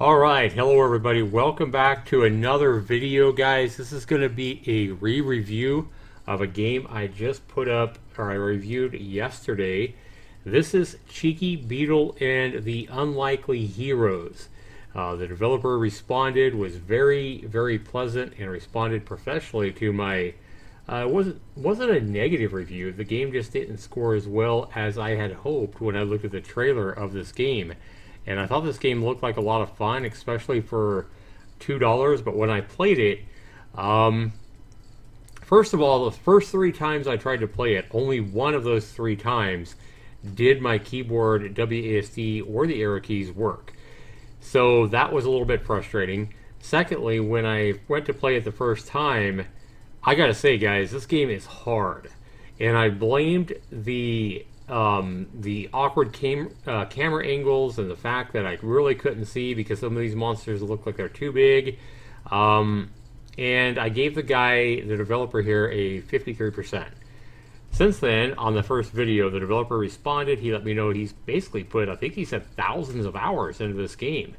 Alright, hello everybody. Welcome back to another video, guys. This is going to be a re-review of a game I just put up, or I reviewed yesterday. This is Cheeky Beetle and the Unlikely Heroes. The developer responded, was very pleasant, and responded professionally to my... wasn't a negative review. The game just didn't score as well as I had hoped when I looked at the trailer of this game. And I thought this game looked like a lot of fun, especially for $2. But when I played it, first of all, the first 3 times I tried to play it, only one of those 3 times did my keyboard, WASD, or the arrow keys work. So that was a little bit frustrating. Secondly, when I went to play it the first time, I gotta say, guys, this game is hard. And I blamed the awkward camera angles and the fact that I really couldn't see because some of these monsters look like they're too big. And I gave the developer here, a 53%. Since then, on the first video, the developer responded. He let me know he's basically put, I think he said, thousands of hours into this game.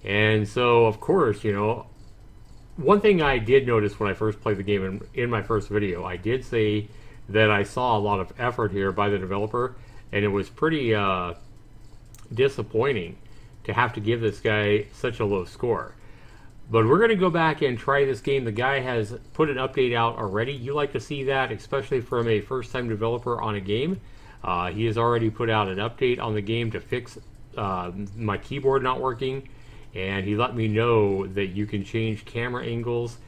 And so, of course, you know, one thing I did notice when I first played the game in my first video, I did say that I saw a lot of effort here by the developer, and it was pretty disappointing to have to give this guy such a low score. But we're going to go back and try this game. The guy has put an update out already. You like to see that, especially from a first-time developer on a game. He has already put out an update on the game to fix my keyboard not working, and he let me know that you can change camera angles.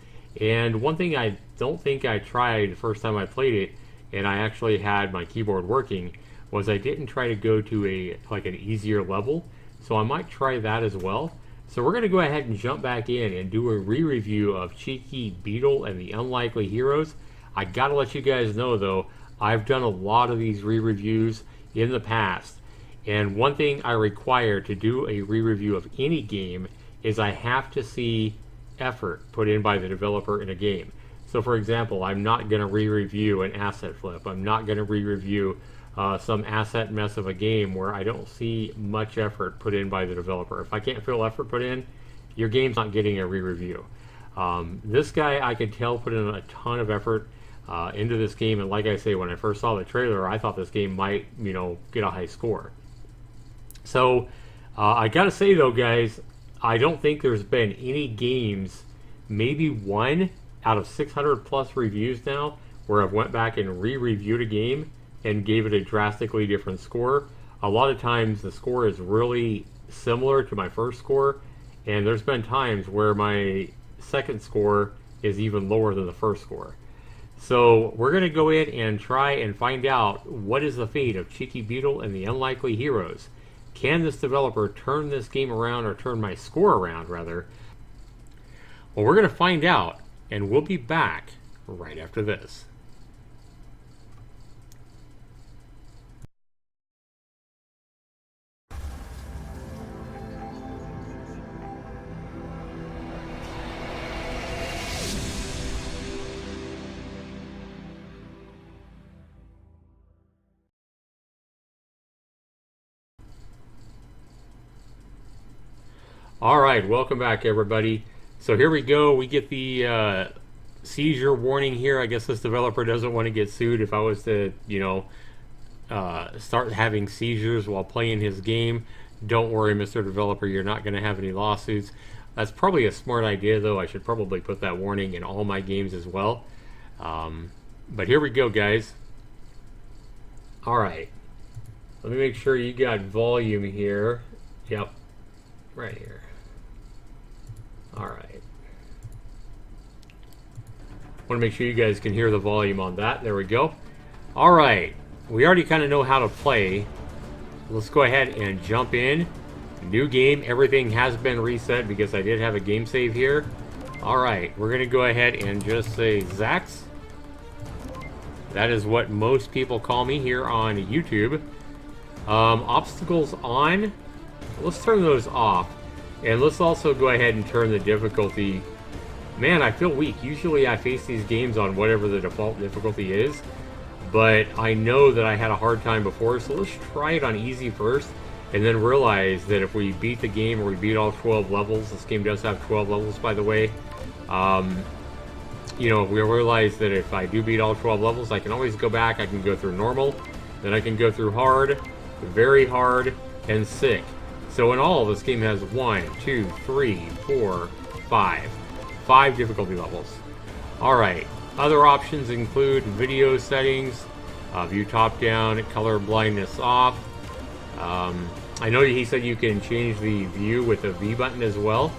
And one thing I don't think I tried the first time I played it, and I actually had my keyboard working, was I didn't try to go to an easier level. So I might try that as well. So we're going to go ahead and jump back in and do a re-review of Cheeky Beetle and the Unlikely Heroes. I gotta let you guys know though, I've done a lot of these re-reviews in the past. And one thing I require to do a re-review of any game is I have to see effort put in by the developer in a game. So for example, I'm not going to re-review an asset flip. I'm not going to re-review some asset mess of a game where I don't see much effort put in by the developer. If I can't feel effort put in, your game's not getting a re-review. This guy, I could tell, put in a ton of effort into this game, and like I say, when I first saw the trailer, I thought this game might, you know, get a high score. So I gotta say though, guys, I don't think there's been any games, maybe one out of 600 plus reviews now, where I've went back and re-reviewed a game and gave it a drastically different score. A lot of times the score is really similar to my first score, and there's been times where my second score is even lower than the first score. So we're going to go in and try and find out what is the fate of Cheeky Beetle and the Unlikely Heroes. Can this developer turn this game around, or turn my score around rather? Well, we're going to find out, and we'll be back right after this. Alright, welcome back everybody. So here we go. We get the seizure warning here. I guess this developer doesn't want to get sued if I was to, you know, start having seizures while playing his game. Don't worry, Mr. Developer, you're not going to have any lawsuits. That's probably a smart idea, though. I should probably put that warning in all my games as well. But here we go, guys. Alright. Let me make sure you got volume here. Yep. Right here. Alright. Want to make sure you guys can hear the volume on that. There we go. Alright. We already kind of know how to play. Let's go ahead and jump in. New game. Everything has been reset because I did have a game save here. Alright. We're going to go ahead and just say Zax. That is what most people call me here on YouTube. Obstacles on. Let's turn those off. And let's also go ahead and turn the difficulty. Man, I feel weak. Usually I face these games on whatever the default difficulty is. But I know that I had a hard time before, so let's try it on easy first. and then realized that if we beat the game, or we beat all 12 levels, this game does have 12 levels, by the way. You know, we realized that if I do beat all 12 levels, I can always go back. I can go through normal, then I can go through hard, very hard, and sick. So in all, this game has 1, 2, 3, 4, 5. 5 difficulty levels. Alright, other options include video settings, view top down, color blindness off. I know he said you can change the view with the V button as well.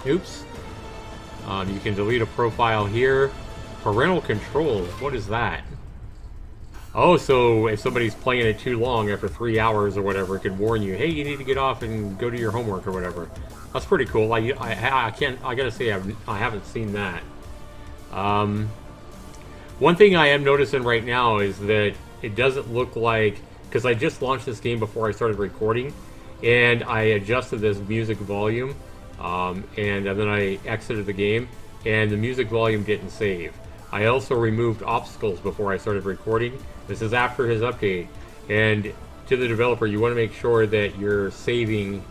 Oops. You can delete a profile here. Parental controls, what is that? Oh, so if somebody's playing it too long, after 3 hours or whatever, it could warn you, hey, you need to get off and go to your homework or whatever. That's pretty cool. I gotta say, I haven't seen that. One thing I am noticing right now is that it doesn't look like, because I just launched this game before I started recording, and I adjusted this music volume, and then I exited the game, and the music volume didn't save. I also removed obstacles before I started recording. This is after his update, and to the developer, you want to make sure that you're saving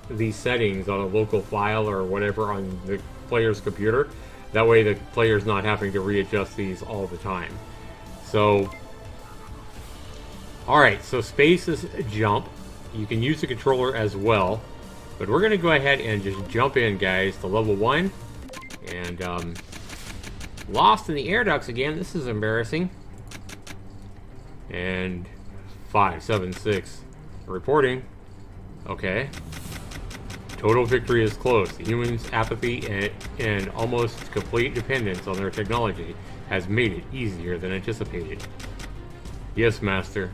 these settings on a local file or whatever on the player's computer. That way the player's not having to readjust these all the time. So, alright, so space is jump. You can use the controller as well. But we're going to go ahead and just jump in, guys, to level 1. And, lost in the air ducts again. This is embarrassing. And 576 reporting. Okay. Total victory is close. The humans' apathy and almost complete dependence on their technology has made it easier than anticipated. Yes, Master.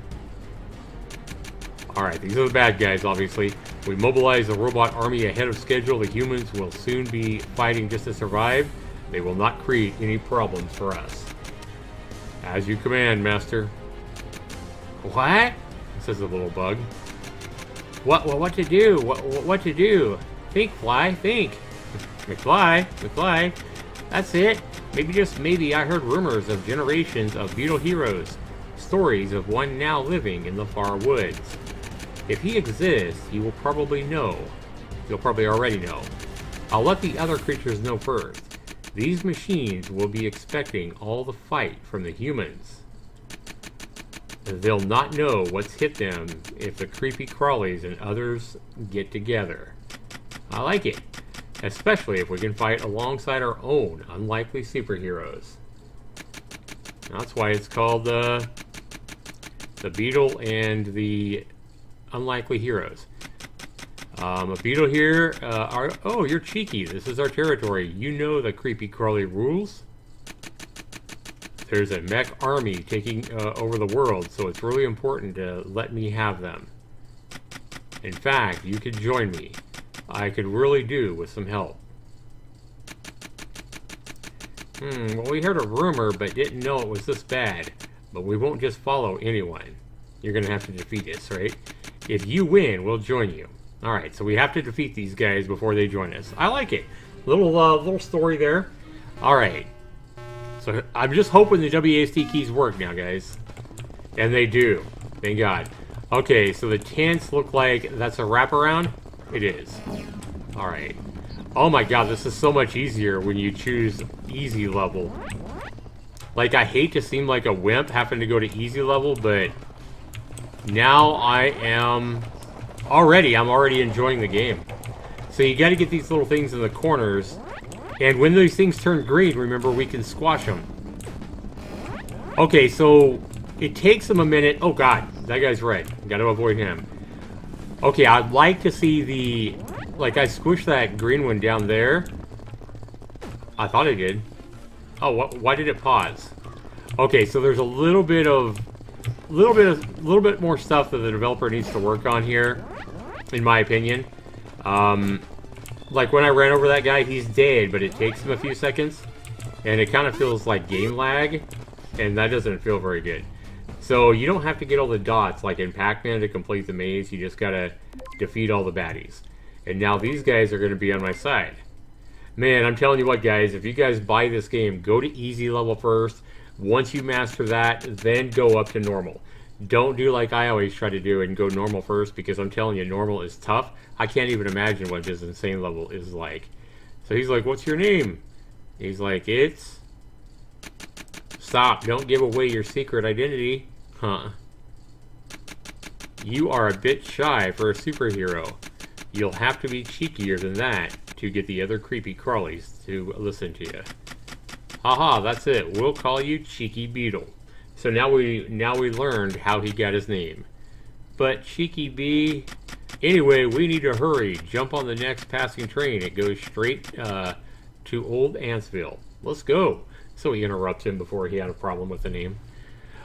Alright, these are the bad guys, obviously. We mobilize the robot army ahead of schedule. The humans will soon be fighting just to survive. They will not create any problems for us. As you command, Master. What? Says the little bug. What to do? What to do? Think, Fly, think. McFly. That's it. Maybe, just maybe, I heard rumors of generations of Beetle heroes. Stories of one now living in the far woods. If he exists, he will probably know. You'll probably already know. I'll let the other creatures know first. These machines will be expecting all the fight from the humans. They'll not know what's hit them if the creepy crawlies and others get together. I like it, especially if we can fight alongside our own unlikely superheroes. That's why it's called the Beetle and the Unlikely Heroes. A Beetle here, oh, you're cheeky. This is our territory. You know the creepy crawly rules. There's a mech army taking over the world, so it's really important to let me have them. In fact, you could join me. I could really do with some help. Well, we heard a rumor, but didn't know it was this bad. But we won't just follow anyone. You're gonna have to defeat us, right? If you win, we'll join you. Alright, so we have to defeat these guys before they join us. I like it. Little story there. Alright. So I'm just hoping the WASD keys work now, guys. And they do. Thank God. Okay, so the tents look like that's a wraparound. It is. Alright. Oh my God, this is so much easier when you choose easy level. Like, I hate to seem like a wimp having to go to easy level, but now I'm already enjoying the game. So you got to get these little things in the corners, and when these things turn green, remember, we can squash them. Okay, so it takes them a minute. Oh God, that guy's red. Got to avoid him. Okay, I'd like to see the, like, I squished that green one down there. I thought I did. Oh, why did it pause? Okay, so there's a little bit more stuff that the developer needs to work on here, in my opinion. Like when I ran over that guy, he's dead, but it takes him a few seconds, and it kind of feels like game lag, and that doesn't feel very good. So you don't have to get all the dots like in Pac-Man to complete the maze. You just gotta defeat all the baddies. And now these guys are gonna be on my side. Man, I'm telling you what, guys, if you guys buy this game, go to easy level first. Once you master that, then go up to normal. Don't do like I always try to do and go normal first, because I'm telling you, normal is tough. I can't even imagine what his insane level is like. So he's like, what's your name? He's like, it's... Stop, don't give away your secret identity. Huh. You are a bit shy for a superhero. You'll have to be cheekier than that to get the other creepy crawlies to listen to you. Haha, that's it. We'll call you Cheeky Beetle. So now we learned how he got his name. But Cheeky Bee... Anyway, we need to hurry. Jump on the next passing train. It goes straight to Old Antsville. Let's go. So he interrupts him before he had a problem with the name.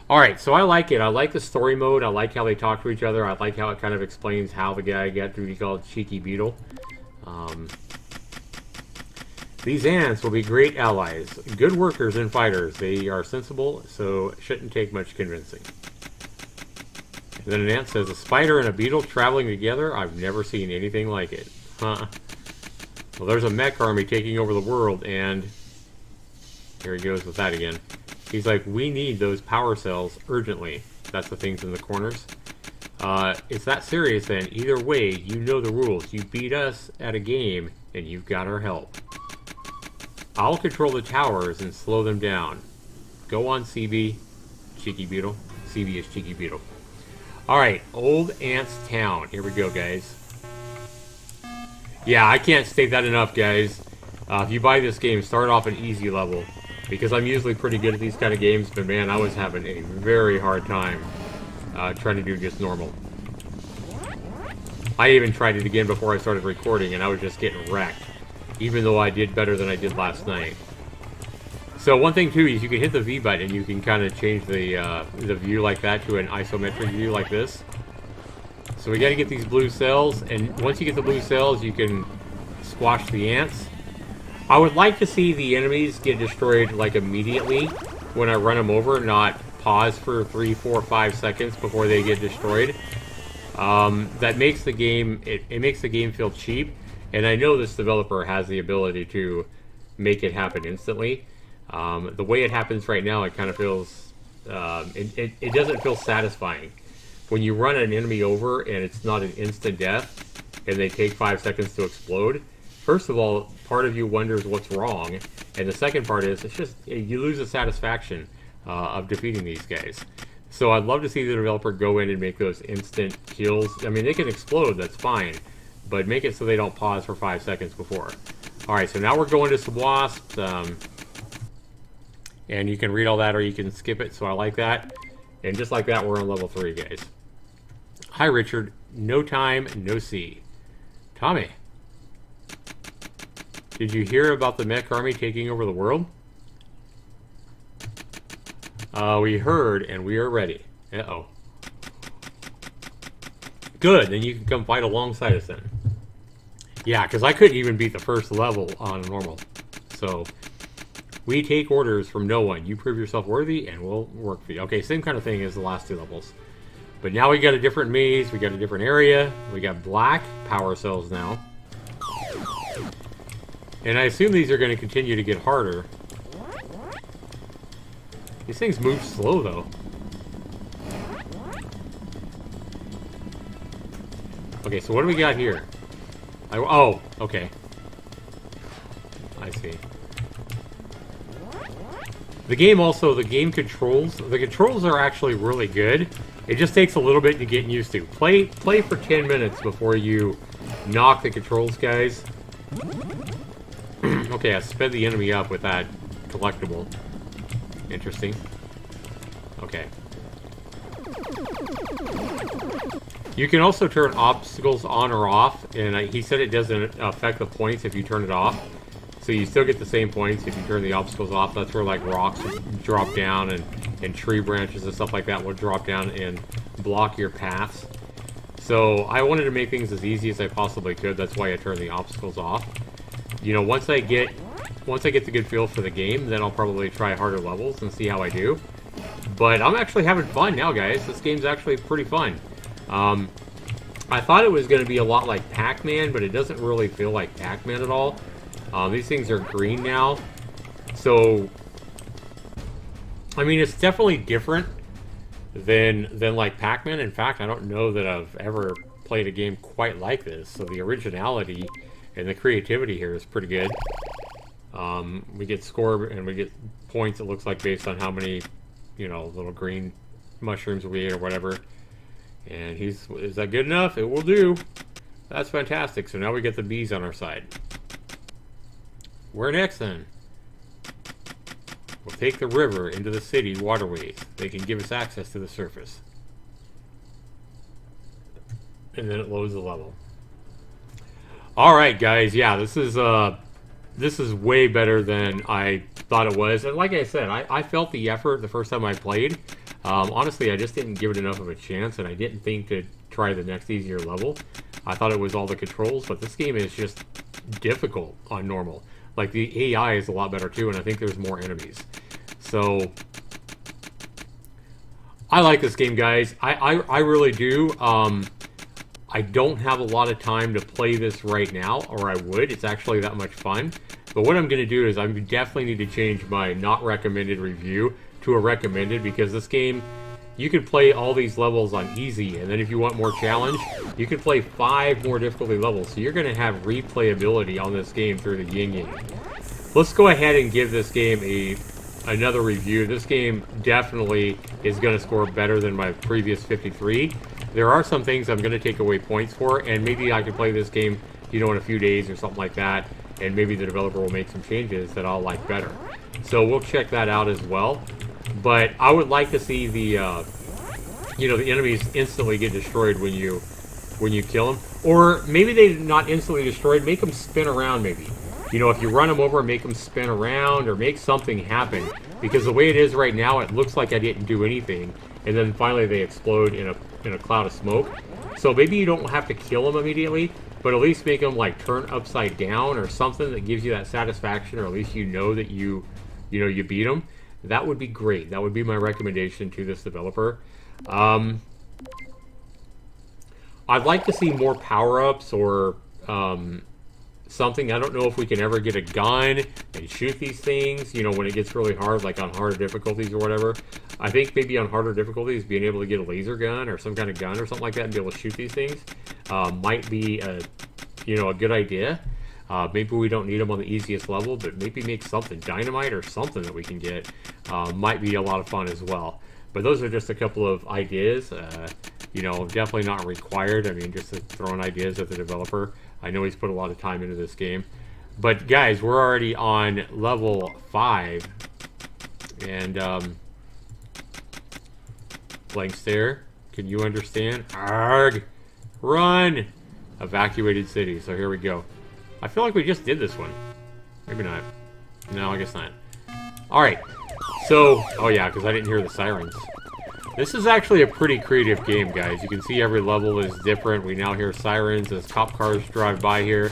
Alright, so I like it. I like the story mode. I like how they talk to each other. I like how it kind of explains how the guy got to be called Cheeky Beetle. These ants will be great allies. Good workers and fighters. They are sensible, so it shouldn't take much convincing. And then an ant says, a spider and a beetle traveling together? I've never seen anything like it. Huh. Well, there's a mech army taking over the world, and... Here he goes with that again. He's like, we need those power cells urgently. That's the things in the corners. It's that serious then. Either way, you know the rules. You beat us at a game, and you've got our help. I'll control the towers and slow them down. Go on, CB. Cheeky Beetle. CB is Cheeky Beetle. Alright, Old Ants Town. Here we go, guys. Yeah, I can't state that enough, guys. If you buy this game, start off an easy level. Because I'm usually pretty good at these kind of games, but man, I was having a very hard time trying to do just normal. I even tried it again before I started recording, and I was just getting wrecked. Even though I did better than I did last night. So one thing too is you can hit the V button and you can kind of change the view like that to an isometric view like this. So we got to get these blue cells, and once you get the blue cells, you can squash the ants. I would like to see the enemies get destroyed like immediately when I run them over, not pause for 3, 4, 5 seconds before they get destroyed. That makes the game it makes the game feel cheap. And I know this developer has the ability to make it happen instantly. The way it happens right now, it kind of feels... it doesn't feel satisfying. When you run an enemy over and it's not an instant death, and they take 5 seconds to explode, first of all, part of you wonders what's wrong. And the second part is, it's just, you lose the satisfaction of defeating these guys. So I'd love to see the developer go in and make those instant kills. I mean, they can explode, that's fine. But make it so they don't pause for 5 seconds before. Alright, so now we're going to some wasps. And you can read all that or you can skip it, so I like that. And just like that, we're on level 3, guys. Hi, Richard. No time, no see. Tommy. Did you hear about the mech army taking over the world? We heard, and we are ready. Uh-oh. Good, then you can come fight alongside us then. Yeah, because I couldn't even beat the first level on normal. So, we take orders from no one. You prove yourself worthy, and we'll work for you. Okay, same kind of thing as the last 2 levels. But now we got a different maze, we got a different area. We got black power cells now. And I assume these are going to continue to get harder. These things move slow, though. Okay, so what do we got here? Oh, okay. I see. The game controls, the controls are actually really good. It just takes a little bit to get used to. Play for 10 minutes before you knock the controls, guys. Okay, I sped the enemy up with that collectible. Interesting. Okay. You can also turn obstacles on or off, and he said it doesn't affect the points if you turn it off. So you still get the same points if you turn the obstacles off. That's where like rocks drop down and tree branches and stuff like that will drop down and block your paths. So I wanted to make things as easy as I possibly could. That's why I turned the obstacles off. You know, once I get the good feel for the game, then I'll probably try harder levels and see how I do. But I'm actually having fun now, guys. This game's actually pretty fun. I thought it was going to be a lot like Pac-Man, but it doesn't really feel like Pac-Man at all. These things are green now. So, I mean, it's definitely different. than like Pac-Man. In fact, I don't know that I've ever played a game quite like this. So the originality and the creativity here is pretty good. We get score and we get points, it looks like, based on how many, you know, little green mushrooms we ate or whatever. And is that good enough? It will do. That's fantastic. So now we get the bees on our side. Where next then? We'll take the river into the city waterways. They can give us access to the surface. And then it loads the level. Alright guys, yeah, this is way better than I thought it was. And like I said, I felt the effort the first time I played. Honestly, I just didn't give it enough of a chance, and I didn't think to try the next easier level. I thought it was all the controls, but this game is just difficult on normal. Like, the AI is a lot better too, and I think there's more enemies. So, I like this game, guys. I really do. I don't have a lot of time to play this right now, or I would. It's actually that much fun. But what I'm going to do is I definitely need to change my not recommended review to a recommended, because this game, you can play all these levels on easy, and then if you want more challenge, you can play 5 more difficulty levels. So you're going to have replayability on this game through the yin yang. Let's go ahead and give this game another review. This game definitely is going to score better than my previous 53. There are some things I'm going to take away points for, and maybe I can play this game, you know, in a few days or something like that, and maybe the developer will make some changes that I'll like better. So we'll check that out as well. But I would like to see the, you know, the enemies instantly get destroyed when you kill them. Or maybe they're not instantly destroyed, make them spin around maybe. You know, if you run them over, make them spin around, or make something happen. Because the way it is right now, it looks like I didn't do anything, and then finally they explode in a cloud of smoke. So maybe you don't have to kill them immediately, but at least make them like turn upside down or something that gives you that satisfaction, or at least you know that you beat them. That would be great. That would be my recommendation to this developer. I'd like to see more power-ups or something. I don't know if we can ever get a gun and shoot these things, you know, when it gets really hard, like on harder difficulties or whatever. I think maybe on harder difficulties, being able to get a laser gun or some kind of gun or something like that and be able to shoot these things might be a good idea. Maybe we don't need them on the easiest level, but maybe make something, dynamite or something that we can get, might be a lot of fun as well. But those are just a couple of ideas, you know, definitely not required. I mean, just throwing ideas at the developer. I know he's put a lot of time into this game. But guys, we're already on level 5. And, blank stare, can you understand? Arrgh! Run! Evacuated city, so here we go. I feel like we just did this one. Maybe not. No, I guess not. Alright. So, oh yeah, because I didn't hear the sirens. This is actually a pretty creative game, guys. You can see every level is different. We now hear sirens as cop cars drive by here.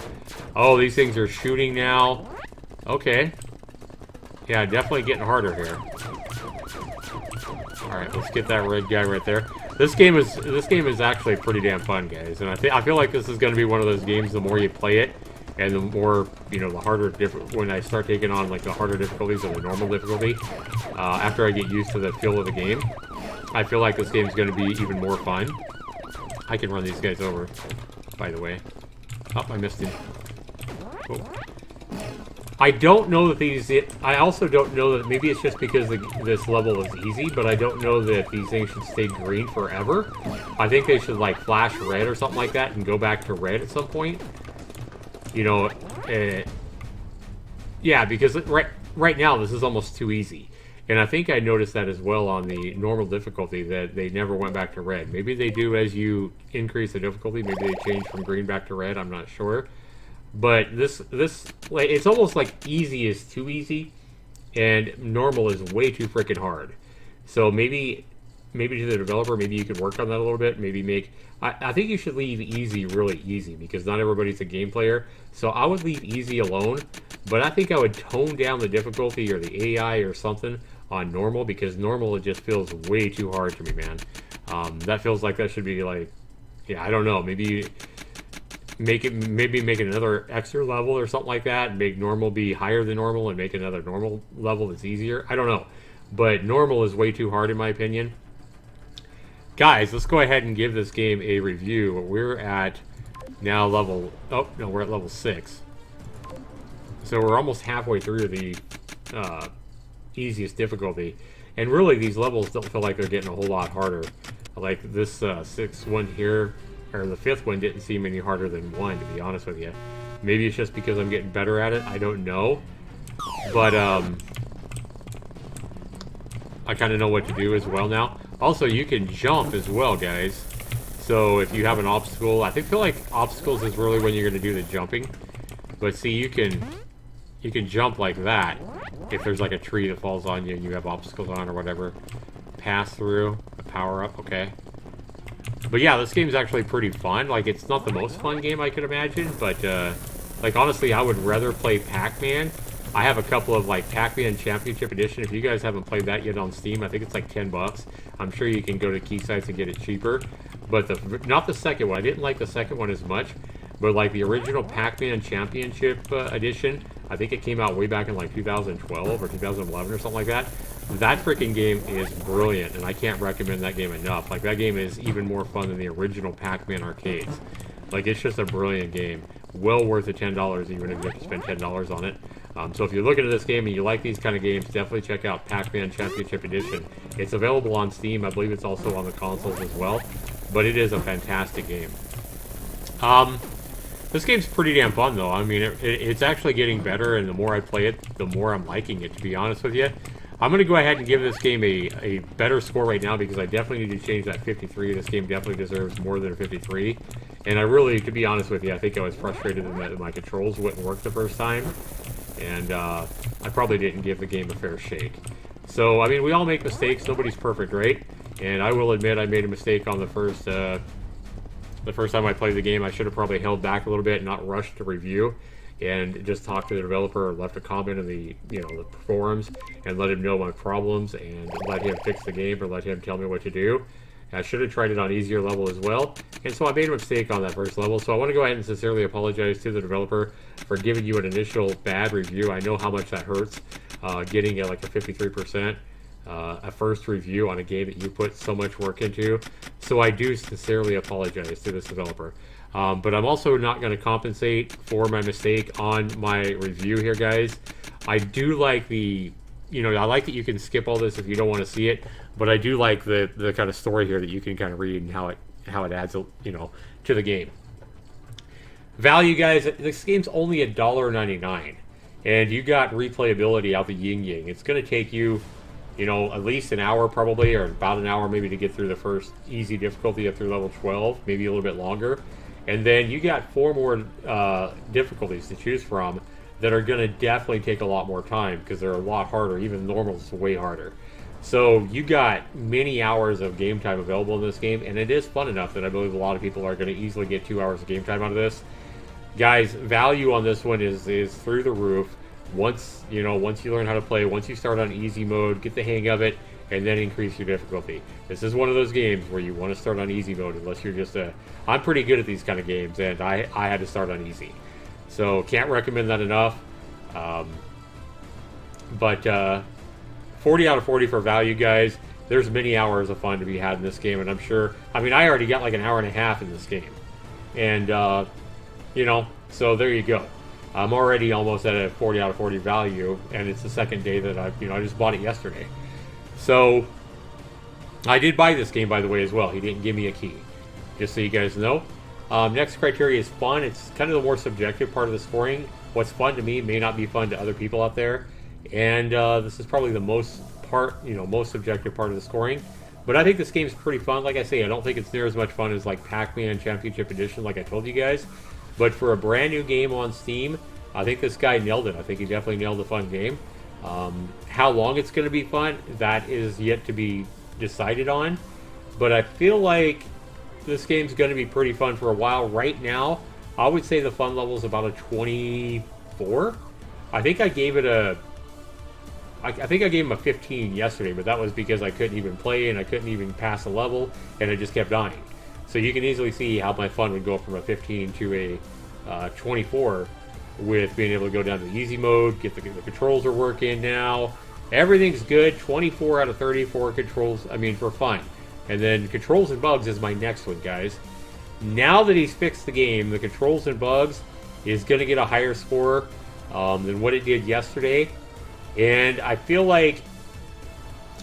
Oh, these things are shooting now. Okay. Yeah, definitely getting harder here. Alright, let's get that red guy right there. This game is actually pretty damn fun, guys. And I feel like this is going to be one of those games, the more you play it, and the more, you know, the harder, when I start taking on, like, the harder difficulties or the normal difficulty, after I get used to the feel of the game, I feel like this game is going to be even more fun. I can run these guys over, by the way. Oh, I missed him. Oh. I don't know that these... I also don't know that... Maybe it's just because this level is easy, but I don't know that these things should stay green forever. I think they should, like, flash red or something like that and go back to red at some point. You know, yeah, because right now this is almost too easy. And I think I noticed that as well on the normal difficulty, that they never went back to red. Maybe they do as you increase the difficulty. Maybe they change from green back to red. I'm not sure. But this like, it's almost like easy is too easy, and normal is way too freaking hard. So maybe to the developer, maybe you could work on that a little bit. Maybe make... I think you should leave easy really easy, because not everybody's a game player. So I would leave easy alone, but I think I would tone down the difficulty or the AI or something on normal, because normal, it just feels way too hard to me, man. That feels like that should be like... Yeah, I don't know. Maybe make another extra level or something like that, and make normal be higher than normal, and make another normal level that's easier. I don't know. But normal is way too hard in my opinion. Guys, let's go ahead and give this game a review. We're at now level... Oh, no, we're at level 6. So we're almost halfway through the easiest difficulty. And really, these levels don't feel like they're getting a whole lot harder. Like this 6th one here, or the 5th one didn't seem any harder than 1, to be honest with you. Maybe it's just because I'm getting better at it. I don't know. But I kind of know what to do as well now. Also, you can jump as well, guys. So if you have an obstacle, I feel like obstacles is really when you're going to do the jumping. But see, you can jump like that if there's like a tree that falls on you and you have obstacles on or whatever. Pass through a power up, okay. But yeah, this game's actually pretty fun. Like, it's not the most fun game I could imagine, but like honestly, I would rather play Pac-Man. I have a couple of like Pac-Man Championship Edition. If you guys haven't played that yet on Steam, I think it's like 10 bucks. I'm sure you can go to key sites and get it cheaper. But not the second one. I didn't like the second one as much. But like the original Pac-Man Championship Edition, I think it came out way back in like 2012 or 2011 or something like that. That freaking game is brilliant, and I can't recommend that game enough. Like, that game is even more fun than the original Pac-Man arcades. Like, it's just a brilliant game. Well worth the $10, even if you have to spend $10 on it. So if you're looking at this game and you like these kind of games, definitely check out Pac-Man Championship Edition. It's available on Steam. I believe it's also on the consoles as well. But it is a fantastic game. This game's pretty damn fun, though. I mean, it's actually getting better, and the more I play it, the more I'm liking it, to be honest with you. I'm going to go ahead and give this game a better score right now because I definitely need to change that 53. This game definitely deserves more than a 53. And I really, to be honest with you, I think I was frustrated that my controls wouldn't work the first time. And I probably didn't give the game a fair shake. So, I mean, we all make mistakes. Nobody's perfect, right? And I will admit I made a mistake on the first time I played the game. I should have probably held back a little bit and not rushed to review. And just talk to the developer or left a comment in the the forums and let him know my problems and let him fix the game or let him tell me what to do. I should have tried it on easier level as well. And so I made a mistake on that first level. So I want to go ahead and sincerely apologize to the developer for giving you an initial bad review. I know how much that hurts, getting like a 53%. A first review on a game that you put so much work into. So I do sincerely apologize to this developer. But I'm also not going to compensate for my mistake on my review here, guys. I do like I like that you can skip all this if you don't want to see it, but I do like the kind of story here that you can kind of read and how it adds, to the game. Value, guys, this game's only $1.99, and you got replayability out the yin-yang. It's going to take you, at least an hour probably, or about an hour maybe to get through the first easy difficulty up through level 12, maybe a little bit longer. And then you got 4 more difficulties to choose from that are going to definitely take a lot more time because they're a lot harder. Even normal is way harder. So you got many hours of game time available in this game, and it is fun enough that I believe a lot of people are going to easily get 2 hours of game time out of this. Guys, value on this one is through the roof. Once you learn how to play, once you start on easy mode, get the hang of it, and then increase your difficulty. This is one of those games where you want to start on easy mode unless you're just I'm pretty good at these kind of games, and I had to start on easy. So can't recommend that enough. But 40 out of 40 for value, guys. There's many hours of fun to be had in this game, and I'm sure, I already got like an hour and a half in this game. And, so there you go. I'm already almost at a 40 out of 40 value, and it's the second day that I just bought it yesterday. So, I did buy this game, by the way, as well. He didn't give me a key, just so you guys know. Next criteria is fun. It's kind of the more subjective part of the scoring. What's fun to me may not be fun to other people out there. And this is probably the most subjective part of the scoring. But I think this game's pretty fun. Like I say, I don't think it's near as much fun as like Pac-Man Championship Edition, like I told you guys. But for a brand new game on Steam, I think this guy nailed it. I think he definitely nailed a fun game. How long it's going to be fun, that is yet to be decided on. But I feel like this game's going to be pretty fun for a while. Right now, I would say the fun level is about a 24. I think I gave it I think I gave him a 15 yesterday, but that was because I couldn't even play and I couldn't even pass a level, and I just kept dying. So you can easily see how my fun would go from a 15 to a 24 with being able to go down to easy mode, get the controls are working now. Everything's good. 24 out of 30 for controls, for fun. And then Controls and Bugs is my next one, guys. Now that he's fixed the game, the Controls and Bugs is going to get a higher score than what it did yesterday. And I feel like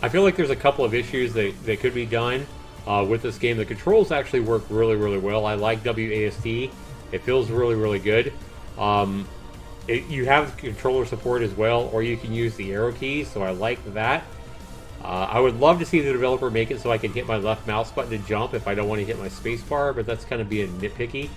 there's a couple of issues that could be done with this game. The controls actually work really, really well. I like WASD. It feels really, really good. You have controller support as well, or you can use the arrow keys, so I like that. I would love to see the developer make it so I can hit my left mouse button to jump if I don't want to hit my space bar, but that's kind of being nitpicky.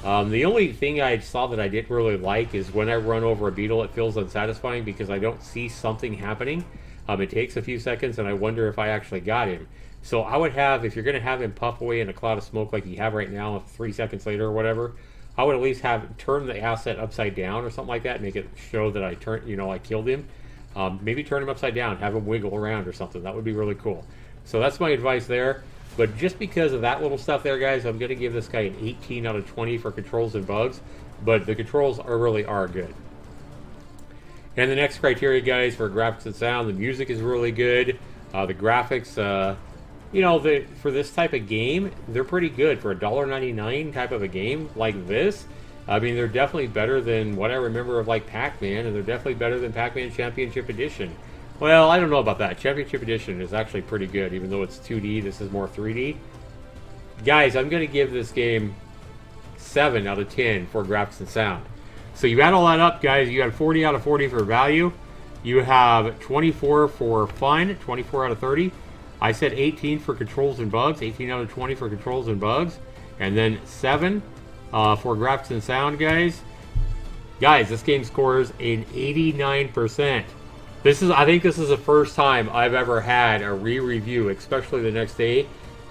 The only thing I saw that I didn't really like is when I run over a beetle, it feels unsatisfying because I don't see something happening. It takes a few seconds, and I wonder if I actually got him. So I would have, if you're going to have him puff away in a cloud of smoke like you have right now, 3 seconds later or whatever, I would at least have turn the asset upside down or something like that, make it show that I killed him. Maybe turn him upside down, have him wiggle around or something. That would be really cool. So that's my advice there. But just because of that little stuff there, guys, I'm going to give this guy an 18 out of 20 for controls and bugs. But the controls really are good. And the next criteria, guys, for graphics and sound, the music is really good. The graphics, for this type of game, they're pretty good for a $1.99 type of a game like this. I mean, they're definitely better than what I remember of like Pac-Man, and they're definitely better than Pac-Man Championship Edition. Well, I don't know about that. Championship Edition is actually pretty good, even though it's 2D. This is more 3D. Guys, I'm going to give this game 7 out of 10 for graphics and sound. So you add all that up, guys, you have 40 out of 40 for value. You have 24 for fun, 24 out of 30. I said 18 for controls and bugs, 18 out of 20 for controls and bugs. And then 7 for graphics and sound, guys. Guys, this game scores an 89%. I think this is the first time I've ever had a re-review, especially the next day,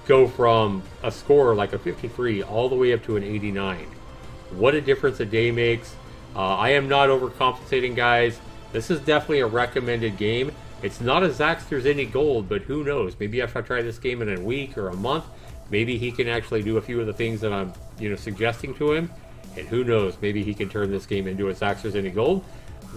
go from a score like a 53 all the way up to an 89. What a difference a day makes. I am not overcompensating, guys. This is definitely a recommended game. It's not a Zaxtorian Gold, but who knows? Maybe if I try this game in a week or a month, maybe he can actually do a few of the things that I'm, suggesting to him. And who knows? Maybe he can turn this game into a Zaxtorian Gold.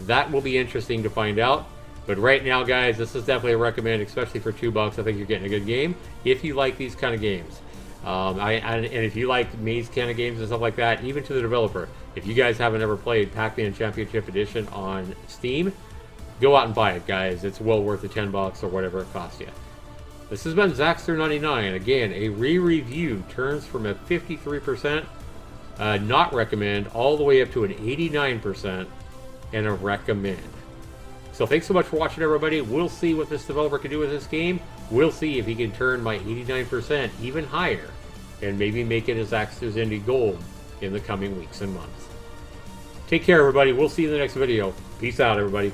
That will be interesting to find out. But right now, guys, this is definitely a recommend, especially for $2. I think you're getting a good game if you like these kind of games. And if you like maze kind of games and stuff like that, even to the developer, if you guys haven't ever played Pac-Man Championship Edition on Steam, go out and buy it, guys. It's well worth the $10 or whatever it costs you. This has been Zaxtor99. Again, a re-review turns from a 53% not recommend all the way up to an 89% and a recommend. So thanks so much for watching, everybody. We'll see what this developer can do with this game. We'll see if he can turn my 89% even higher and maybe make it a Zaxtorian Gold in the coming weeks and months. Take care, everybody. We'll see you in the next video. Peace out, everybody.